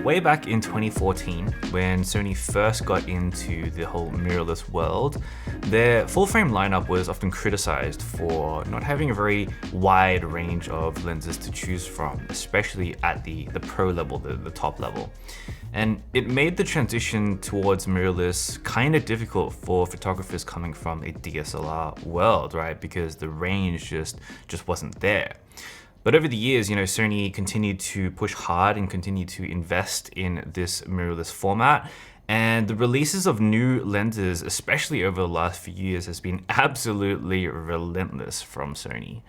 way back in 2014, when Sony first got into the whole mirrorless world, their full-frame lineup was often criticized for not having a very wide range of lenses to choose from, especially at the pro level, the top level. And it made the transition towards mirrorless kind of difficult for photographers coming from a DSLR world, right? Because the range just wasn't there. But over the years, Sony continued to push hard and continued to invest in this mirrorless format. And the releases of new lenses, especially over the last few years, has been absolutely relentless from Sony.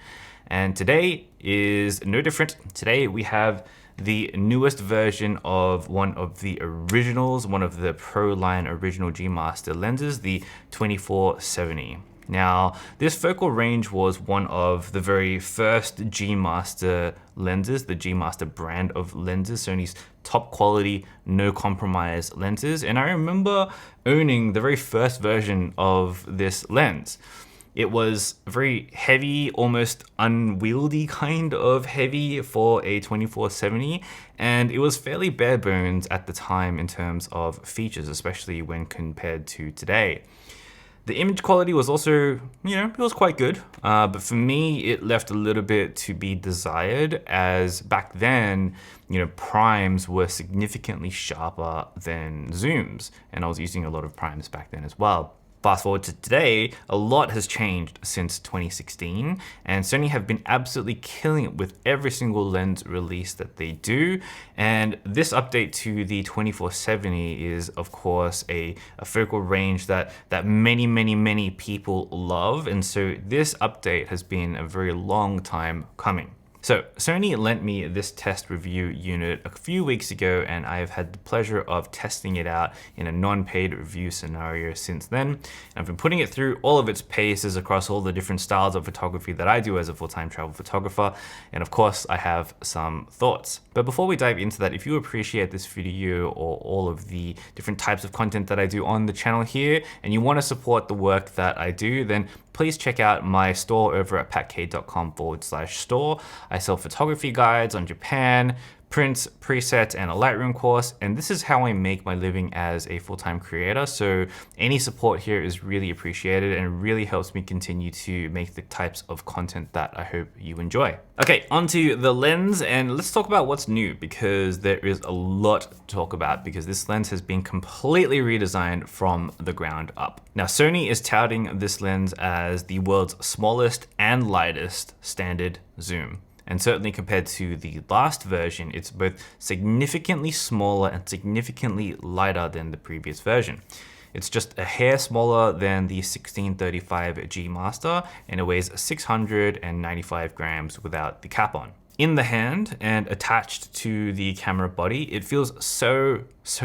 And today is no different. Today we have the newest version of one of the originals, one of the Pro line original G Master lenses, the 24-70. Now, this focal range was one of the very first G Master lenses, the G Master brand of lenses, Sony's top quality, no compromise lenses. And I remember owning the very first version of this lens. It was very heavy, almost unwieldy kind of heavy for a 24-70, and it was fairly bare bones at the time in terms of features, especially when compared to today. The image quality was also, it was quite good, but for me, it left a little bit to be desired, as back then, primes were significantly sharper than zooms, and I was using a lot of primes back then as well. Fast forward to today, a lot has changed since 2016, and Sony have been absolutely killing it with every single lens release that they do. And this update to the 24-70 is, of course, a focal range that many people love. And so this update has been a very long time coming. So Sony lent me this test review unit a few weeks ago, and I have had the pleasure of testing it out in a non-paid review scenario since then. And I've been putting it through all of its paces across all the different styles of photography that I do as a full-time travel photographer. And of course, I have some thoughts. But before we dive into that, if you appreciate this video or all of the different types of content that I do on the channel here, and you want to support the work that I do, then please check out my store over at patk.com/store. I sell photography guides on Japan, prints, presets, and a Lightroom course. And this is how I make my living as a full-time creator. So any support here is really appreciated and really helps me continue to make the types of content that I hope you enjoy. Okay, onto the lens, and let's talk about what's new, because there is a lot to talk about, because this lens has been completely redesigned from the ground up. Now, Sony is touting this lens as the world's smallest and lightest standard zoom. And certainly compared to the last version, it's both significantly smaller and significantly lighter than the previous version. It's just a hair smaller than the 16-35 G Master, and it weighs 695 grams without the cap on. In the hand and attached to the camera body, it feels so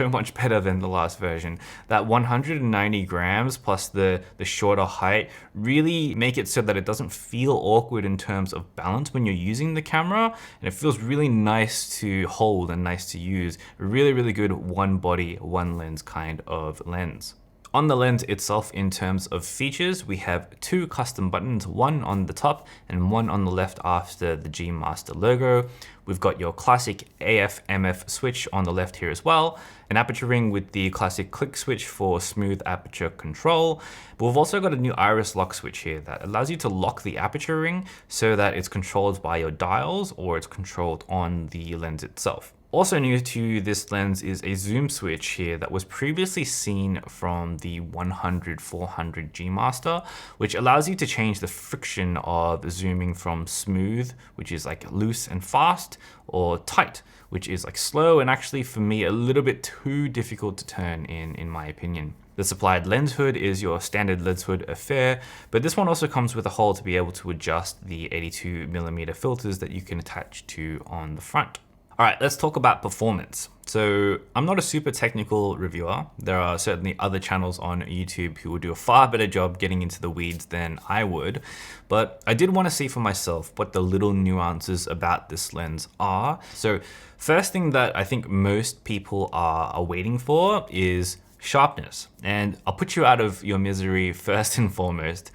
much better than the last version. That 190 grams plus the shorter height really make it so that it doesn't feel awkward in terms of balance when you're using the camera, and it feels really nice to hold and nice to use. Really good one body, one lens kind of lens. On the lens itself, in terms of features, we have two custom buttons, one on the top and one on the left after the G Master logo. We've got your classic AF/MF switch on the left here as well, an aperture ring with the classic click switch for smooth aperture control. But we've also got a new iris lock switch here that allows you to lock the aperture ring so that it's controlled by your dials or it's controlled on the lens itself. Also new to this lens is a zoom switch here that was previously seen from the 100-400 G Master, which allows you to change the friction of zooming from smooth, which is like loose and fast, or tight, which is like slow and actually for me a little bit too difficult to turn in my opinion. The supplied lens hood is your standard lens hood affair, but this one also comes with a hole to be able to adjust the 82mm filters that you can attach to on the front. All right, let's talk about performance. So I'm not a super technical reviewer. There are certainly other channels on YouTube who will do a far better job getting into the weeds than I would, but I did want to see for myself what the little nuances about this lens are. So first thing that I think most people are waiting for is sharpness. And I'll put you out of your misery first and foremost.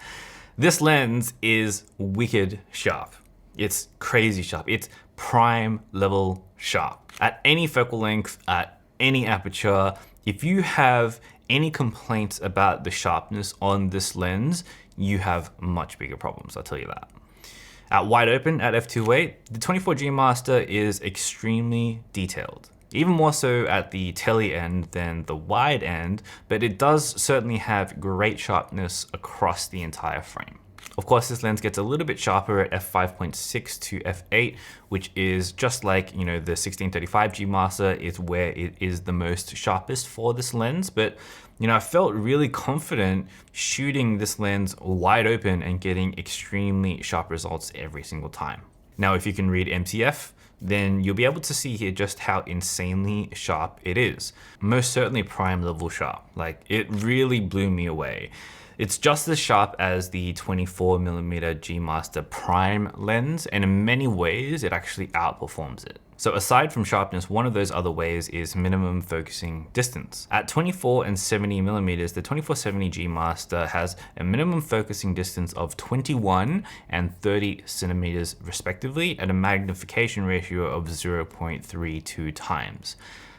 This lens is wicked sharp. It's crazy sharp. It's prime level sharp. At any focal length, at any aperture, if you have any complaints about the sharpness on this lens, you have much bigger problems, I'll tell you that. At wide open at f2.8, the 24G Master is extremely detailed. Even more so at the tele end than the wide end, but it does certainly have great sharpness across the entire frame. Of course, this lens gets a little bit sharper at f5.6 to f8, which is just like, the 16-35G Master is where it is the most sharpest for this lens. But, I felt really confident shooting this lens wide open and getting extremely sharp results every single time. Now, if you can read MTF, then you'll be able to see here just how insanely sharp it is. Most certainly prime level sharp. Like, it really blew me away. It's just as sharp as the 24mm G Master Prime lens, and in many ways, it actually outperforms it. So aside from sharpness, one of those other ways is minimum focusing distance. At 24 and 70mm, the 24-70 G Master has a minimum focusing distance of 21 and 30 centimeters respectively, at a magnification ratio of 0.32 times.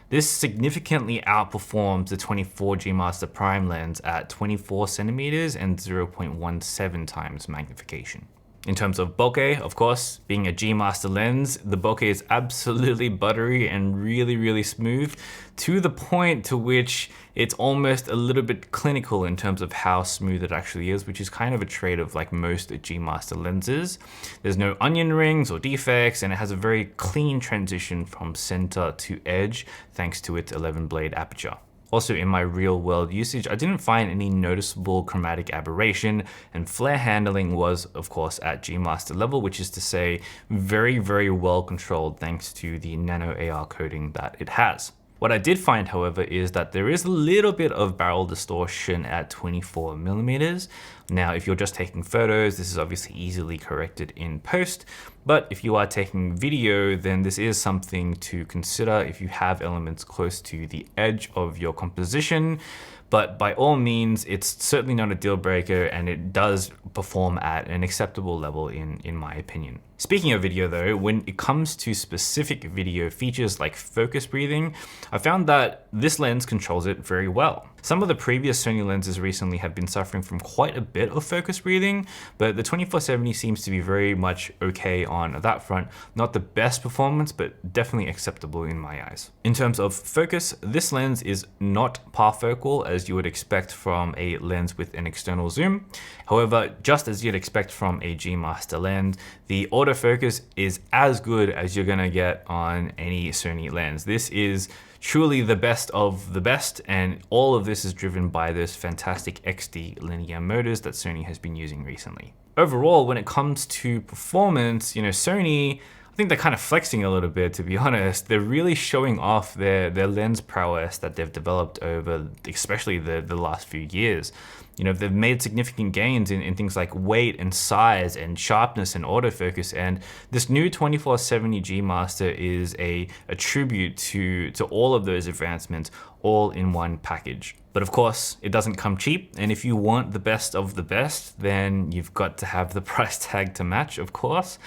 This significantly outperforms the 24G Master Prime lens at 24 centimeters and 0.17 times magnification. In terms of bokeh, of course, being a G Master lens, the bokeh is absolutely buttery and really, really smooth, to the point to which it's almost a little bit clinical in terms of how smooth it actually is, which is kind of a trait of like most G Master lenses. There's no onion rings or defects, and it has a very clean transition from center to edge thanks to its 11 blade aperture. Also, in my real world usage, I didn't find any noticeable chromatic aberration, and flare handling was, of course, at G Master level, which is to say, very, very well controlled thanks to the nano AR coating that it has. What I did find, however, is that there is a little bit of barrel distortion at 24mm. Now, if you're just taking photos, this is obviously easily corrected in post, but if you are taking video, then this is something to consider if you have elements close to the edge of your composition. But by all means, it's certainly not a deal breaker, and it does perform at an acceptable level in my opinion. Speaking of video though, when it comes to specific video features like focus breathing, I found that this lens controls it very well. Some of the previous Sony lenses recently have been suffering from quite a bit of focus breathing, but the 24-70 seems to be very much okay on that front. Not the best performance, but definitely acceptable in my eyes. In terms of focus, this lens is not parfocal as you would expect from a lens with an external zoom. However, just as you'd expect from a G Master lens, the autofocus is as good as you're gonna get on any Sony lens. This is truly the best of the best, and all of this is driven by those fantastic XD linear motors that Sony has been using recently. Overall, when it comes to performance, Sony, I think they're kind of flexing a little bit, to be honest. They're really showing off their lens prowess that they've developed over, especially the last few years. They've made significant gains in things like weight and size and sharpness and autofocus, and this new 24-70 G Master is a tribute to all of those advancements all in one package. But of course, it doesn't come cheap, and if you want the best of the best, then you've got to have the price tag to match, of course.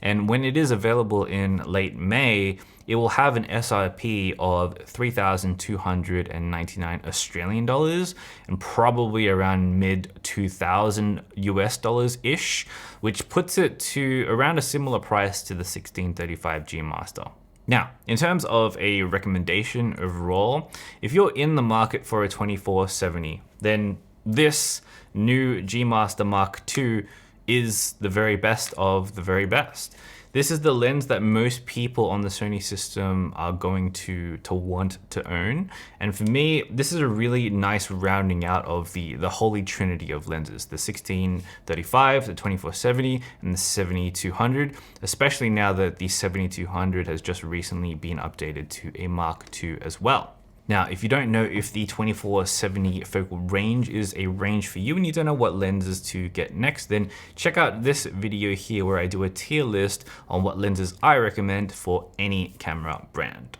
And when it is available in late May, it will have an SRP of 3,299 Australian dollars and probably around mid 2,000 US dollars-ish, which puts it to around a similar price to the 16-35 G Master. Now, in terms of a recommendation overall, if you're in the market for a 24-70, then this new G Master Mark II is the very best of the very best. This is the lens that most people on the Sony system are going to want to own. And for me, this is a really nice rounding out of the holy trinity of lenses, the 16-35, the 24-70, and the 70-200, especially now that the 70-200 has just recently been updated to a Mark II as well. Now, if you don't know if the 24-70 focal range is a range for you and you don't know what lenses to get next, then check out this video here where I do a tier list on what lenses I recommend for any camera brand.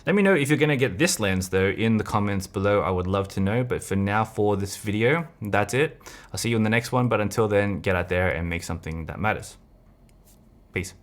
Let me know if you're gonna get this lens though in the comments below. I would love to know, but for now, for this video, that's it. I'll see you in the next one, but until then, get out there and make something that matters. Peace.